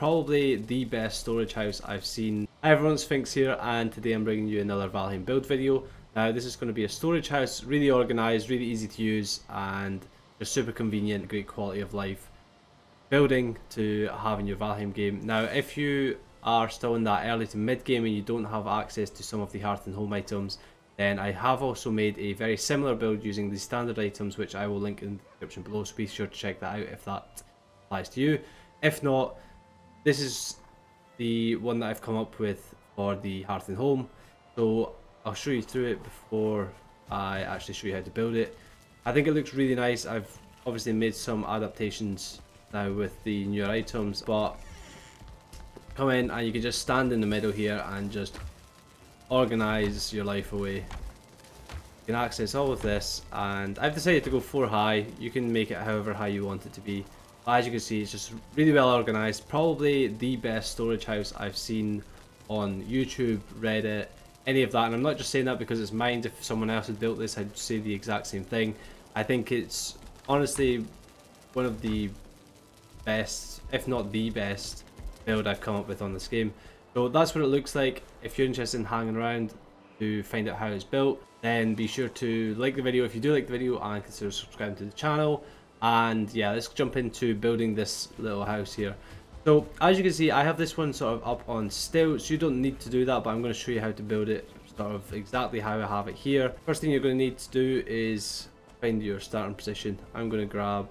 probably the best storage house I've seen. Everyone's Sphinx here, and today I'm bringing you another Valheim build video. Now this is going to be a storage house, really organised, really easy to use, and just super convenient, great quality of life building to have in your Valheim game. Now if you are still in that early to mid game and you don't have access to some of the Hearth and Home items, then I have also made a very similar build using the standard items, which I will link in the description below, so be sure to check that out if that applies to you. If not, this is the one that I've come up with for the Hearth and Home, so I'll show you through it before I actually show you how to build it. I think it looks really nice. I've obviously made some adaptations now with the newer items, but come in and you can just stand in the middle here and just organize your life away. You can access all of this, and I've decided to go 4 high. You can make it however high you want it to be. But as you can see, it's just really well organized. Probably the best storage house I've seen on YouTube, Reddit, any of that. And I'm not just saying that because it's mine. If someone else had built this, I'd say the exact same thing. I think it's honestly one of the best, if not the best, build I've come up with on this game. So that's what it looks like. If you're interested in hanging around to find out how it's built, then be sure to like the video if you do like the video, and consider subscribing to the channel. And yeah, let's jump into building this little house here. So as you can see, I have this one sort of up on stilts. You don't need to do that, but I'm going to show you how to build it sort of exactly how I have it here. First thing you're going to need to do is find your starting position. I'm going to grab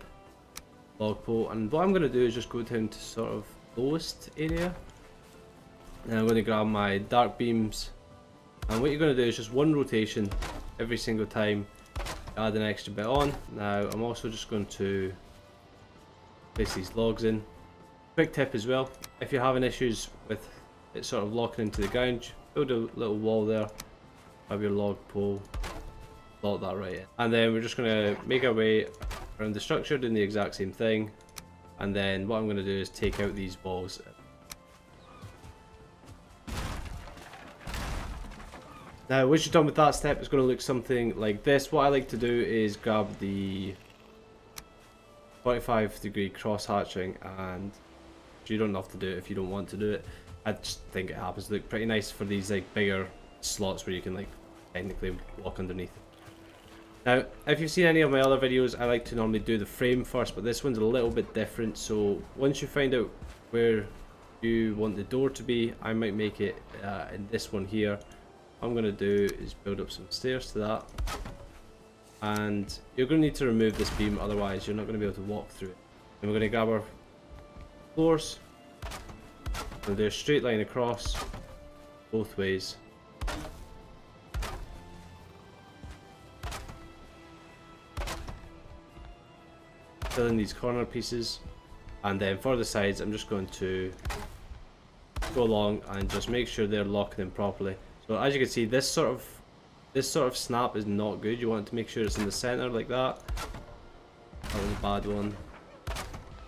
log pole, and what I'm going to do is just go down to sort of lowest area. And I'm going to grab my dark beams, and what you're going to do is just one rotation every single time, add an extra bit on. Now I'm also just going to place these logs in. Quick tip as well, if you're having issues with it sort of locking into the ground, build a little wall there, have your log pole, lock that right in, and then we're just going to make our way around the structure doing the exact same thing. And then what I'm going to do is take out these walls. Now once you're done with that step, it's going to look something like this. What I like to do is grab the 45-degree cross hatching, and you don't have to do it if you don't want to do it. I just think it happens to look pretty nice for these like bigger slots where you can like technically walk underneath. Now if you've seen any of my other videos, I like to normally do the frame first, but this one's a little bit different. So once you find out where you want the door to be, I might make it in this one here. What I'm going to do is build up some stairs to that, and you're going to need to remove this beam, otherwise you're not going to be able to walk through it. And we're going to grab our floors, we'll do a straight line across both ways. Fill in these corner pieces, and then for the sides I'm just going to go along and just make sure they're locking in properly. So as you can see, this sort of snap is not good. You want to make sure it's in the center like that. That was a bad one.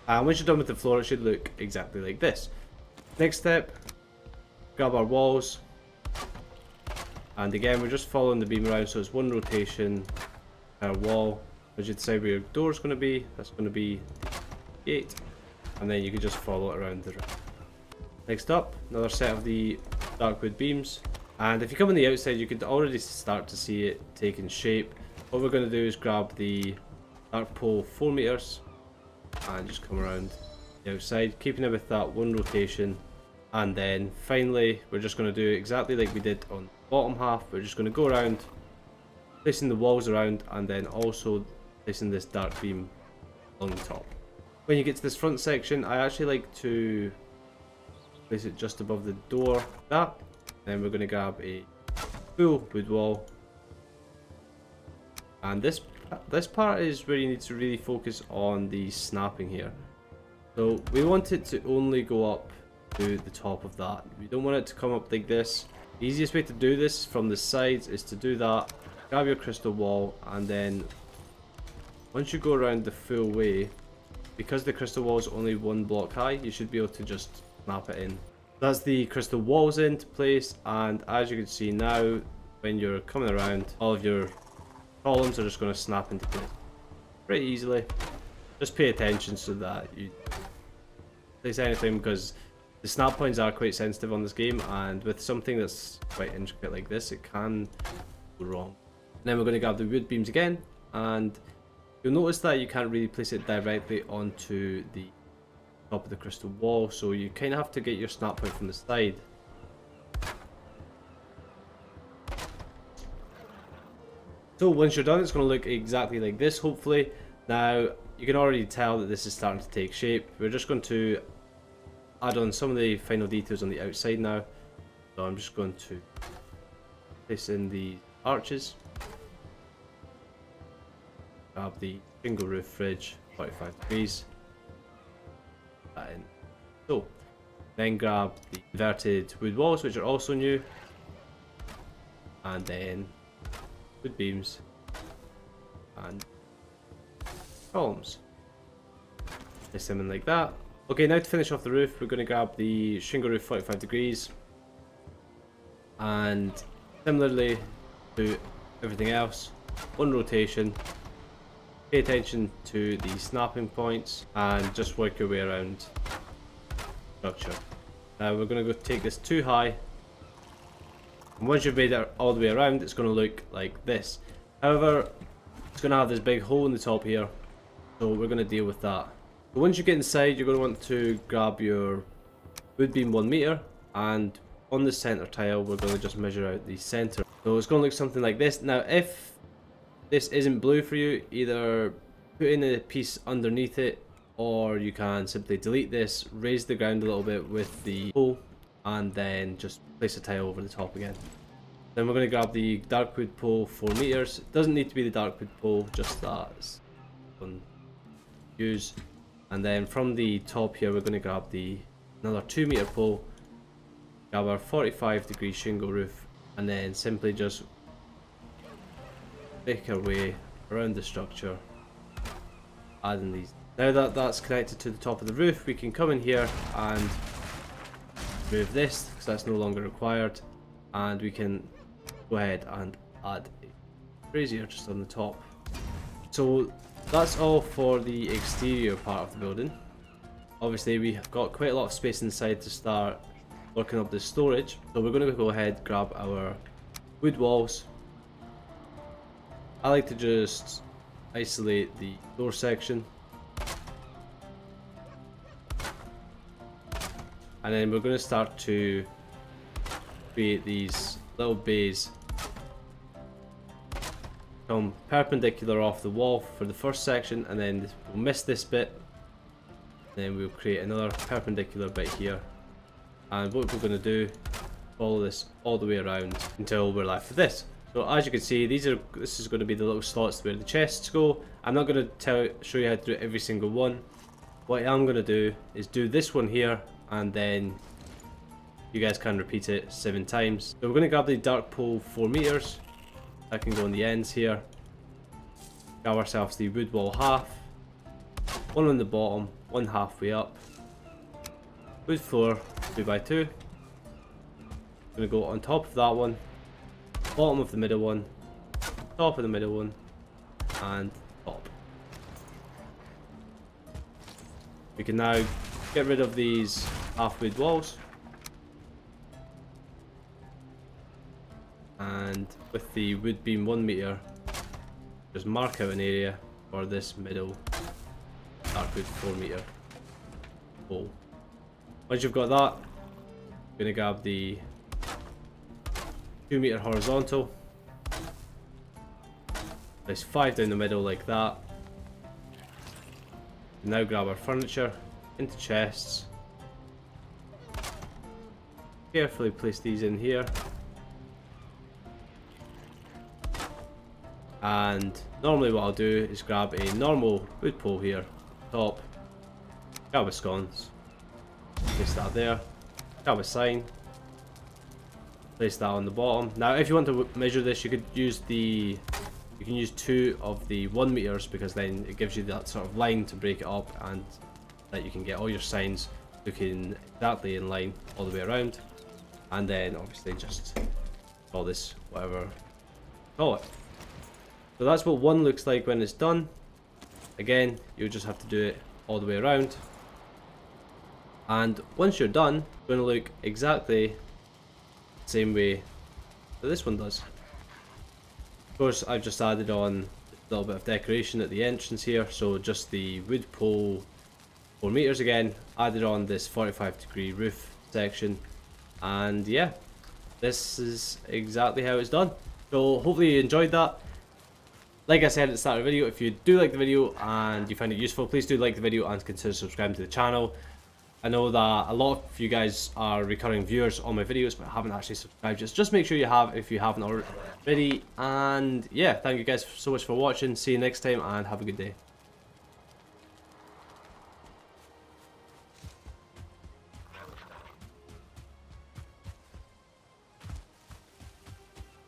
And once you're done with the floor, it should look exactly like this. Next step, grab our walls, and again we're just following the beam around, so it's one rotation per wall. As you decide where your door is going to be, that's going to be the gate, and then you can just follow it around the room. Next up, another set of the dark wood beams. And if you come on the outside, you could already start to see it taking shape. What we're going to do is grab the dark pole 4 meters and just come around the outside, keeping it with that one rotation. And then finally, we're just going to do exactly like we did on the bottom half. We're just going to go around, placing the walls around, and then also placing this dark beam along the top. When you get to this front section, I actually like to place it just above the door like that. Then we're going to grab a full wood wall, and this part is where you need to really focus on the snapping here. So we want it to only go up to the top of that. We don't want it to come up like this. The easiest way to do this from the sides is to do that, grab your crystal wall, and then once you go around the full way, because the crystal wall is only 1 block high, you should be able to just snap it in. That's the crystal walls into place, and as you can see now, when you're coming around, all of your columns are just going to snap into place pretty easily. Just pay attention so that you place anything, because The snap points are quite sensitive on this game, and with something that's quite intricate like this, it can go wrong. And then we're going to grab the wood beams again, and you'll notice that you can't really place it directly onto the top of the crystal wall, so you kind of have to get your snap point from the side. So once you're done, it's going to look exactly like this, hopefully. Now, you can already tell that this is starting to take shape. We're just going to add on some of the final details on the outside now. So I'm just going to place in the arches. Grab the shingle roof fridge, 45 degrees. That in. So, then grab the inverted wood walls, which are also new. And then wood beams and columns. Place them in like that. Okay, now to finish off the roof, we're going to grab the shingle roof 45 degrees, and similarly to everything else, one rotation, pay attention to the snapping points and just work your way around structure. Now we're going to go take this too high, and once you've made it all the way around, it's going to look like this. However, it's going to have this big hole in the top here, so we're going to deal with that. So once you get inside, you're going to want to grab your wood beam 1 meter, and on the center tile, we're going to just measure out the center. So it's going to look something like this. Now, if this isn't blue for you, either put in a piece underneath it, or you can simply delete this, raise the ground a little bit with the pole, and then just place a tile over the top again. Then we're going to grab the dark wood pole 4 meters. It doesn't need to be the dark wood pole, just that one use. And then from the top here, we're going to grab another 2 meter pole, grab our 45 degree shingle roof, and then simply just make our way around the structure, adding these. Now that that's connected to the top of the roof, we can come in here and remove this because that's no longer required, and we can go ahead and add a brazier just on the top. So that's all for the exterior part of the building. Obviously we've got quite a lot of space inside to start working up this storage, so we're going to go ahead, grab our wood walls. I like to just isolate the door section, and then we're going to start to create these little bays. Come perpendicular off the wall for the first section, and then we'll miss this bit, then we'll create another perpendicular bit here, and what we're going to do, follow this all the way around until we're left with this. So as you can see, this is going to be the little slots where the chests go. I'm not going to show you how to do every single one. What I'm going to do is do this one here, and then you guys can repeat it 7 times. So we're going to grab the dark pole 4 meters. That can go on the ends here. Grab ourselves the wood wall half, one on the bottom, one halfway up. Wood floor 2x2. Gonna go on top of that one, bottom of the middle one, top of the middle one, and top. We can now get rid of these half wood walls, and with the wood beam 1 meter, just mark out an area for this middle dark wood 4 meter pole. Once you've got that, I'm going to grab the 2 meter horizontal, place 5 down the middle like that. Now grab our furniture into chests, carefully place these in here, and normally what I'll do is grab a normal wood pole here, top, grab a sconce, place that there, grab a sign, place that on the bottom. Now if you want to measure this, you can use 2 of the 1 meters, because then it gives you that sort of line to break it up, and that you can get all your signs looking exactly in line all the way around. And then obviously just call this whatever you call it. So that's what 1 looks like when it's done. Again, you'll just have to do it all the way around. And once you're done, it's going to look exactly the same way that this one does. Of course, I've just added on a little bit of decoration at the entrance here, so just the wood pole 4 meters again, added on this 45-degree roof section, and yeah, this is exactly how it's done. So hopefully you enjoyed that. Like I said at the start of the video, if you do like the video and you find it useful, please do like the video and consider subscribing to the channel. I know that a lot of you guys are recurring viewers on my videos but haven't actually subscribed. Just make sure you have if you haven't already. And yeah, thank you guys so much for watching. See you next time and have a good day.